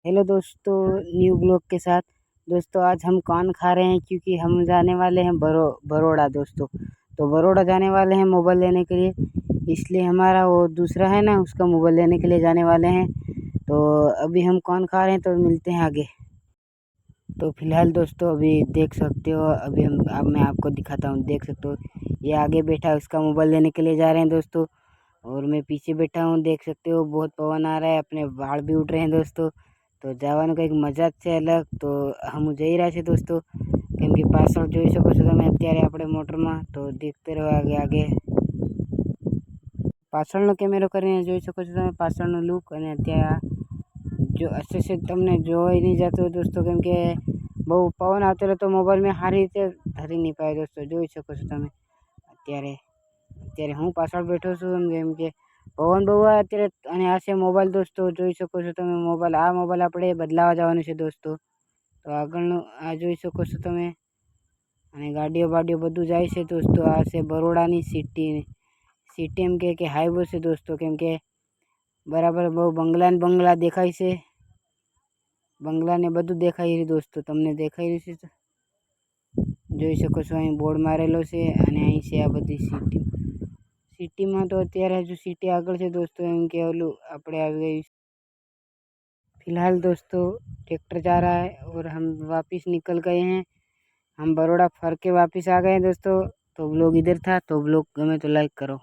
Hello दोस्तों, new blog के साथ। दोस्तों आज हम कौन खा रहे हैं क्योंकि हम जाने वाले हैं बड़ौदा दोस्तों। तो बड़ौदा जाने वाले हैं मोबाइल लेने के लिए, इसलिए हमारा वो दूसरा है ना, उसका मोबाइल लेने के लिए जाने वाले हैं। तो अभी हम कौन खा रहे हैं तो मिलते हैं आगे। तो फिलहाल दोस्तों अभी देख सकते हो, अभी अब मैं आपको दिखाता हूँ। देख सकते हो ये आगे बैठा है, उसका मोबाइल लेने के लिए जा रहे हैं दोस्तों। और मैं पीछे बैठा हूँ, देख सकते हो बहुत पवन आ रहा है, अपने बाल भी उठ रहे हैं दोस्तों। तो જવાનું કંઈક મજા જ છે અલગ। તો હું જઈ રહ્યા છે દોસ્તો, કેમ કે પાછળ જોઈ શકો છો તમે અત્યારે આપણે મોટરમાં। તો દેખતે રહો આગે આગે। પાછળનો કેમેરો કરીને જોઈ શકો છો તમે પાછળનો લુક। અને અત્યારે જો अच्छे તમને જોઈ નહીં જતો દોસ્તો, કેમ કે બહુ પવન આવતો રહે તો મોબાઈલ મેં સારી રીતે ધરી નહીં પાય દોસ્તો। જોઈ શકો છો તમે અત્યારે હું પાછળ બેઠો છું, કેમ કે પવન બહુ આવે અત્યારે। અને આ છે મોબાઈલ દોસ્તો, જોઈ શકો છો તમે મોબાઈલ। આ મોબાઈલ આપણે બદલાવા જવાનું છે દોસ્તો। તો આગળનું આ જોઈ શકો છો તમે, અને ગાડીઓ બાડીઓ બધું જાય છે દોસ્તો। આ છે બરોડાની સિટી એમ કે હાઈવે છે દોસ્તો, કેમ કે બરાબર બહુ બંગલા દેખાય છે, બંગલાને બધું દેખાય રહ્યું દોસ્તો। તમને દેખાઈ રહ્યું છે, જોઈ શકો છો અહીં બોર્ડ મારેલો છે। અને અહીં છે આ બધી સિટીમાં તો અત્યારે હજુ સિટી આગળ છે દોસ્તો, એમ કે ઓલું આપણે આવી ગયું। फिलहाल दोस्तों ट्रैक्टर जा रहा है और हम वापस निकल गए हैं। हम बड़ौदा फर के वापस आ गए हैं दोस्तों। तो व्लॉग इधर था, तो व्लॉग गमे तो लाइक करो।